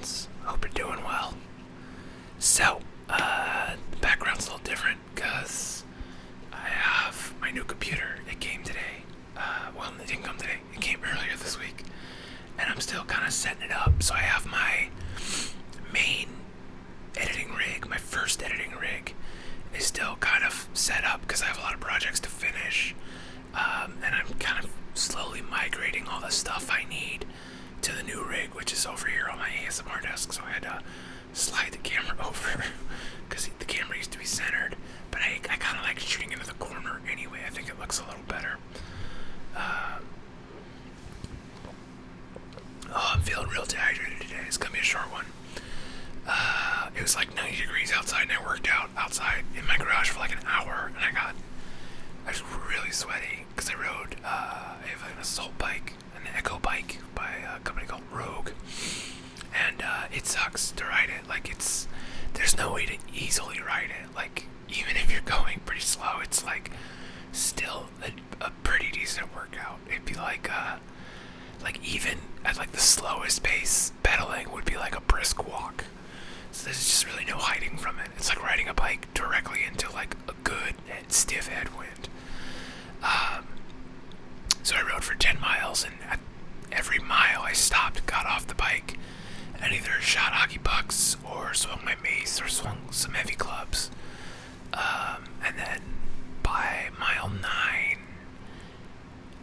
friends. Hope you're doing well. So, the background's a little different because I have my new computer. It came today. Well, it didn't come today. It came earlier this week. And I'm still kind of setting it up. So I have my main editing rig, my first editing rig, is still kind of set up because I have a lot of projects to finish. And I'm kind of slowly migrating all the stuff I need to the new rig, which is over here on my ASMR desk. So I had to slide the camera over because the camera used to be centered. But I kind of like shooting into the corner anyway. I think it looks a little better. I'm feeling real dehydrated today. It's gonna be a short one. It was like 90 degrees outside, and I worked out outside in my garage for like an hour, and I was really sweaty because I rode. I have an assault bike, an Echo bike by a company called Rogue, and it sucks to ride it. Like there's no way to easily ride it. Like even if you're going pretty slow, it's like still a pretty decent workout. It'd be like even at like the slowest pace, pedaling would be like a brisk walk. So there's just really no hiding from it. It's like riding a bike directly into like a good stiff headwind. So I rode for 10 miles, and at every mile I stopped, got off the bike, and either shot hockey pucks or swung my mace or swung some heavy clubs. And then by mile 9,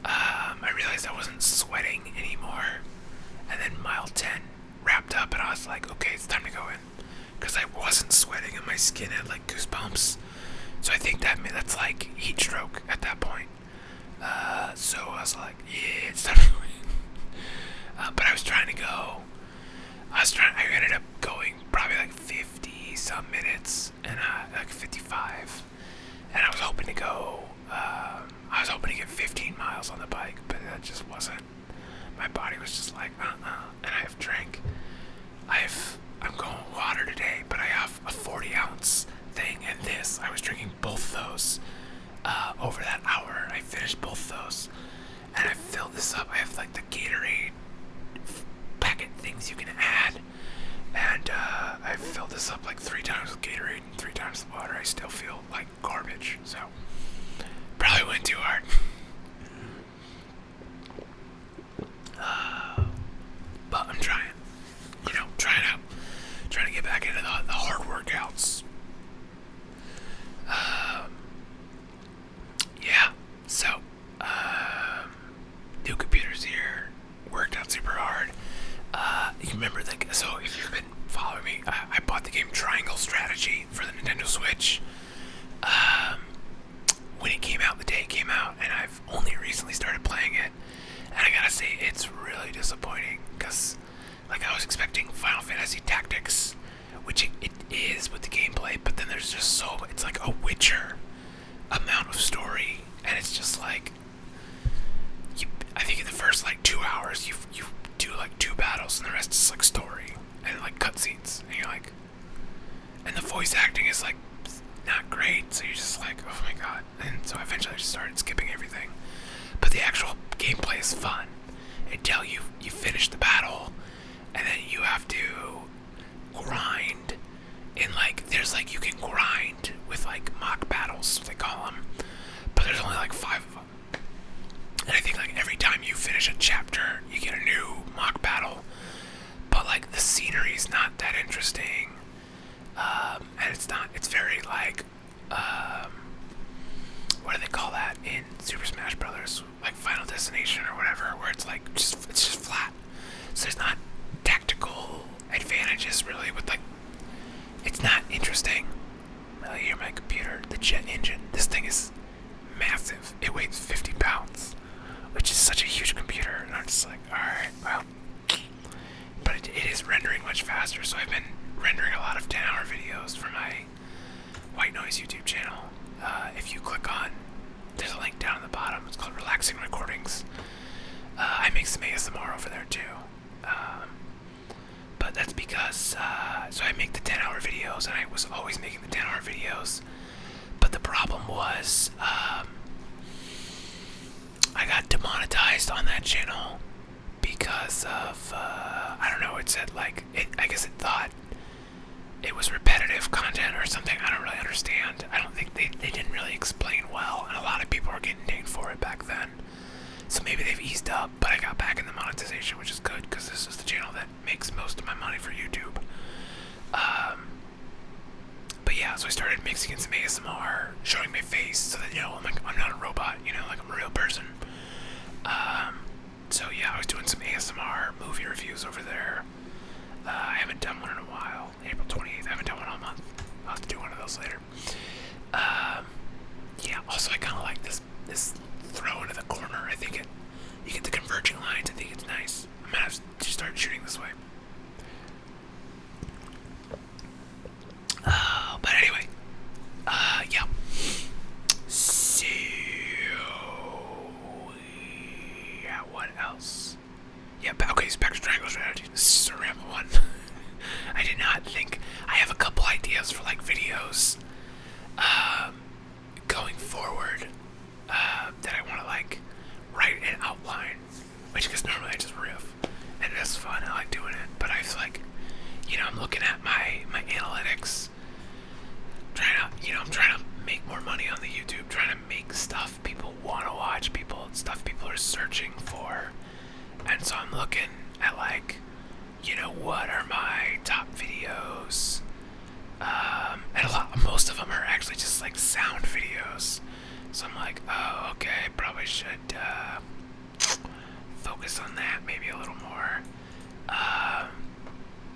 I realized I wasn't sweating anymore. And then mile 10 wrapped up, and I was like, okay, it's time to go in. Because I wasn't sweating, and my skin had like goosebumps. So I think that's like heat stroke at that point. So I was like, yeah, it's time to go in. But I was trying to go. I ended up going probably like 50 some minutes, and like 55. And I was hoping to go, I was hoping to get 15 miles on the bike, but that just wasn't. My body was just like, and I've drank. I'm going water today, but I have a 40-ounce thing and this. I was drinking both those over that hour. I finished both those, and I filled this up. I have like the Gatorade packet things you can add, and I filled this up like 3 times with Gatorade and 3 times with water. I still feel like garbage, so probably went too hard. But I'm trying to get back into the hard workouts. Yeah, so, new computers here, worked out super hard. You remember, so if you've been following me, I bought the game Triangle Strategy for the Nintendo Switch. When it came out, the day it came out, and I've only recently started playing it. And I gotta say, it's really disappointing, because like I was expecting Final Fantasy Tactics, which it is with the gameplay, but then there's just it's like a Witcher amount of story, and it's just like, I think in the first like 2 hours, you do like 2 battles, and the rest is like story, and like cutscenes, and you're like, and the voice acting is like not great, so you're just like, oh my god, and so eventually I just started skipping everything. But the actual gameplay is fun. Until you finish the battle, and then you have to grind. And there's you can grind with mock battles, they call them. But there's only 5 of them. And I think every time you finish a chapter, you get a new mock battle. But the scenery's not that interesting. And it's very what do they call that in Super Smash Brothers? Final Destination or whatever, where it's just flat. So there's not tactical advantages really with it's not interesting. I hear my computer, the jet engine. This thing is massive. It weighs 50 pounds, which is such a huge computer. And I'm just like, alright, well. But it is rendering much faster, so I've been rendering a lot of 10-hour videos for my White Noise YouTube channel. If you click on, there's a link down at the bottom. It's called Relaxing Recordings. I make some ASMR over there too. But that's because, so I make the 10-hour videos, and I was always making the 10-hour videos. But the problem was, I got demonetized on that channel because of, I don't know, it said I guess guess it thought it was repetitive content or something. I don't really understand. I don't think they didn't really explain well, and a lot of people were getting dinged for it back then. So maybe they've eased up, but I got back in the monetization, which is good, because this is the channel that makes most of my money for YouTube. But yeah, so I started mixing in some ASMR, showing my face, so that, I'm not a robot, like I'm a real person. So yeah, I was doing some ASMR movie reviews over there. I haven't done one in a while. April 28th, I haven't done one all month. I'll have to do one of those later. Yeah, also I kind of like this throw into the corner. I think you get the converging lines. I think it's nice. I'm gonna have to start shooting this way. But anyway, yeah. So, yeah, what else? Yeah, okay, so back to Triangle Strategy. This is just a ramble one. I did not think. I have a couple ideas for like videos going forward that I want to like write an outline, which because normally I just riff, and it's fun. I like doing it, but I feel like, I'm looking at my analytics, I'm trying to make more money on the YouTube, trying to make stuff people want to watch, stuff people are searching for, and so I'm looking at like, what are my top videos, and most of them are actually just like sound videos. So I'm like, oh, okay, probably should focus on that maybe a little more.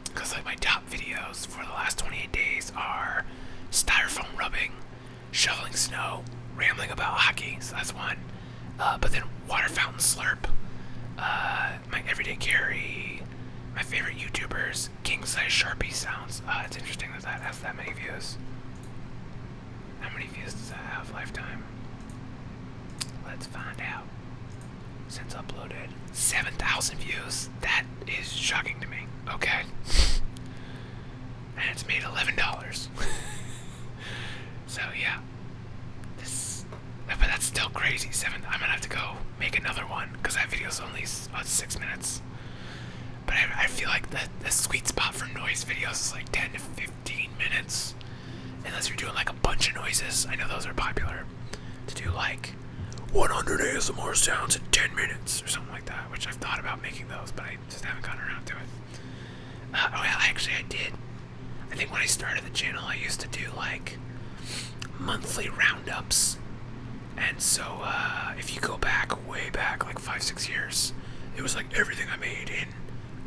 Because like my top videos for the last 28 days are styrofoam rubbing, shoveling snow, rambling about hockey, so that's one. But then water fountain slurp, my everyday carry, my favorite YouTubers, king size Sharpie sounds. It's interesting that has that many views. How many views does that have lifetime? Let's find out. Since uploaded, 7,000 views. That is shocking to me. Okay. And it's made $11. So yeah. But that's still crazy. I'm gonna have to go make another one, because that video's only 6 minutes. But I feel like the sweet spot for noise videos is like 10 to 15 minutes. Unless you're doing like a bunch of noises. I know those are popular. To do like 100 ASMR sounds in 10 minutes or something like that, which I've thought about making those, but I just haven't gotten around to it. I did. I think when I started the channel, I used to do like monthly roundups. And so if you go way back, like 5-6 years, it was like everything I made in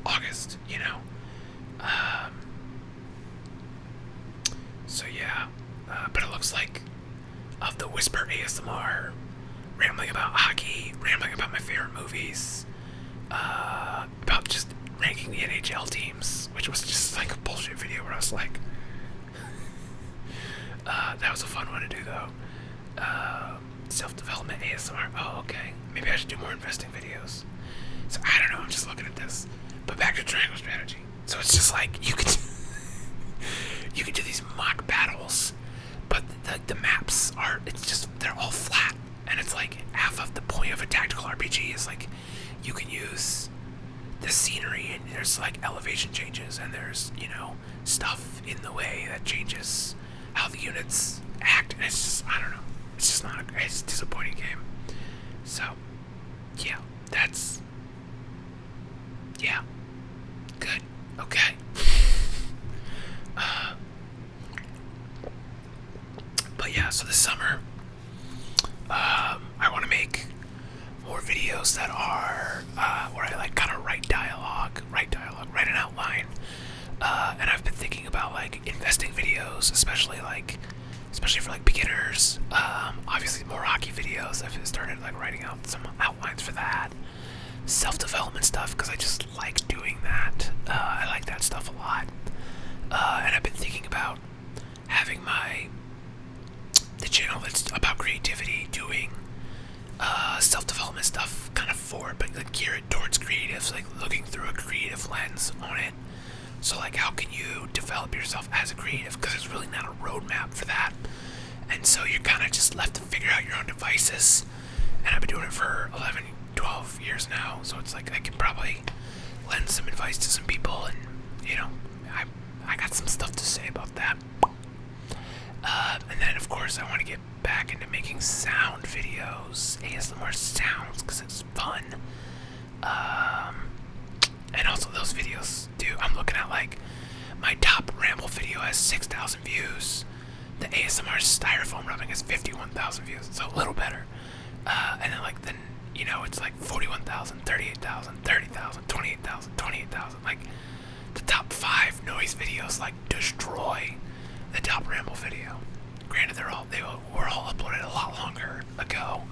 August, So yeah, but it looks like of the Whisper ASMR, rambling about hockey, rambling about my favorite movies, about just ranking the NHL teams, which was just like a bullshit video where I was like, that was a fun one to do though. Self-development ASMR. Oh, okay. Maybe I should do more investing videos. So I don't know. I'm just looking at this. But back to Triangle Strategy. So it's just like you could do these mock battles, but the maps are, they're all flat, and it's like half of the point of a tactical RPG is like you can use the scenery, and there's like elevation changes, and there's stuff in the way that changes how the units act, and it's just, I don't know, it's just not it's a disappointing game. So yeah, good. Okay. But yeah, so this summer, I want to make more videos that are where I like kind of write dialogue, write an outline, and I've been thinking about like investing videos, especially for like beginners. Obviously more hockey videos. I've started like writing out some outlines for that. Self-development stuff, because I just like doing that. I like that stuff a lot. And I've been thinking about having the channel that's about creativity, doing self-development stuff kind of but like gear it towards creatives, like looking through a creative lens on it. So like, how can you develop yourself as a creative? Because there's really not a roadmap for that. And so you're kind of just left to figure out your own devices. And I've been doing it for 11, 12 years now. So it's like I can probably lend some advice to some people, and course, I want to get back into making sound videos, ASMR sounds, because it's fun. And also those videos, dude, I'm looking at like my top ramble video has 6,000 views. The ASMR styrofoam rubbing has 51,000 views, so a little better. And then like it's like 41,000, 38,000, 30,000, 28,000, 28,000. Like the top 5 noise videos like destroy the top ramble video. Granted, they were all uploaded a lot longer ago.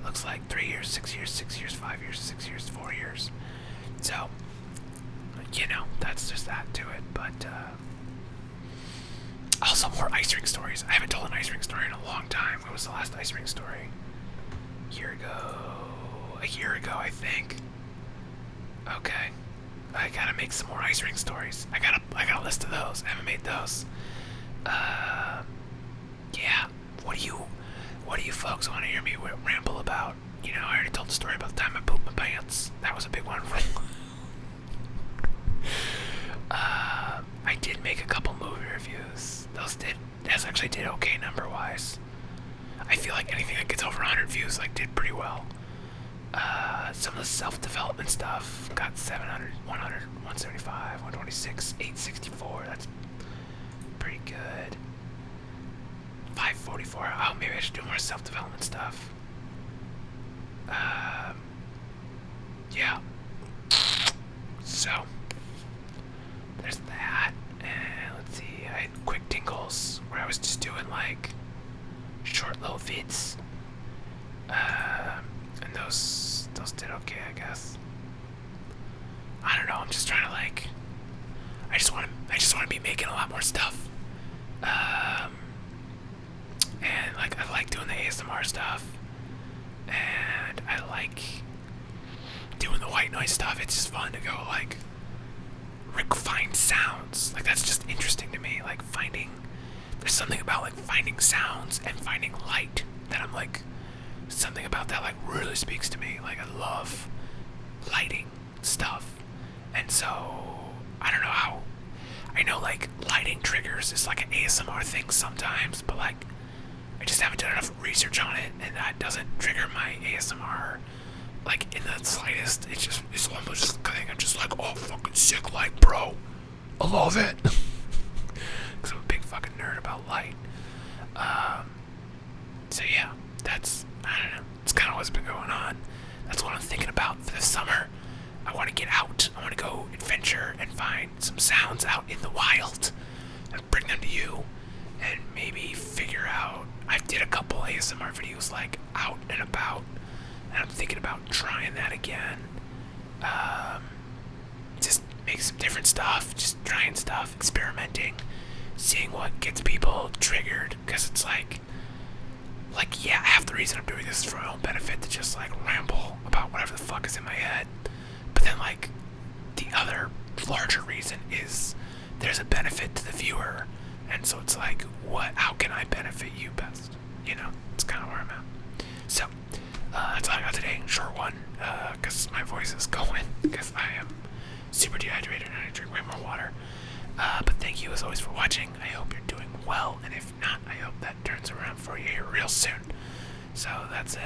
Looks like 3 years, 6 years, 6 years, 5 years, 6 years, 4 years. So, that's just that to it. But also more ice rink stories. I haven't told an ice rink story in a long time. What was the last ice rink story? A year ago, I think. Okay, I gotta make some more ice rink stories. I got a list of those. I haven't made those. Yeah. What do you folks want to hear me ramble about? I already told the story about the time I pooped my pants. That was a big one. I did make a couple movie reviews. Those actually did okay number-wise. I feel like anything that gets over 100 views did pretty well. Some of the self-development stuff got 700, 100, 175, 126, 864. That's pretty good. 544. Oh, maybe I should do more self-development stuff. Yeah. So, there's that. And let's see, I had quick tingles where I was just doing short little vids. And those did okay, I guess. I don't know, I'm just trying to I just want to be making a lot more stuff. And I like doing the ASMR stuff, and I like doing the white noise stuff. It's just fun to go find sounds. That's just interesting to me. There's something about finding sounds and finding light that I'm something about that really speaks to me. I love lighting stuff, and so I don't know how. I know lighting triggers is an ASMR thing sometimes, but I just haven't done enough research on it, and that doesn't trigger my ASMR in the slightest. It's almost just a thing. I'm just oh, fucking sick light, bro. I love it. Because I'm a big fucking nerd about light. So yeah, I don't know. It's kind of what's been going on. That's what I'm thinking about for the summer. I want to get out. I want to go adventure and find some sounds out in the wild and bring them to you, and maybe figure out. I did a couple ASMR videos out and about, and I'm thinking about trying that again. Just make some different stuff, just trying stuff, experimenting, seeing what gets people triggered, because it's yeah, half the reason I'm doing this is for my own benefit, to just ramble about whatever the fuck is in my head. But then the other larger reason is there's a benefit to the viewer, and so it's how can I benefit you best? It's kind of where I'm at. So that's all I got today. Short one, because my voice is going, because I am super dehydrated and I drink way more water. But thank you as always for watching. I hope you're doing well, and if not, I hope that turns around for you here real soon. So that's it.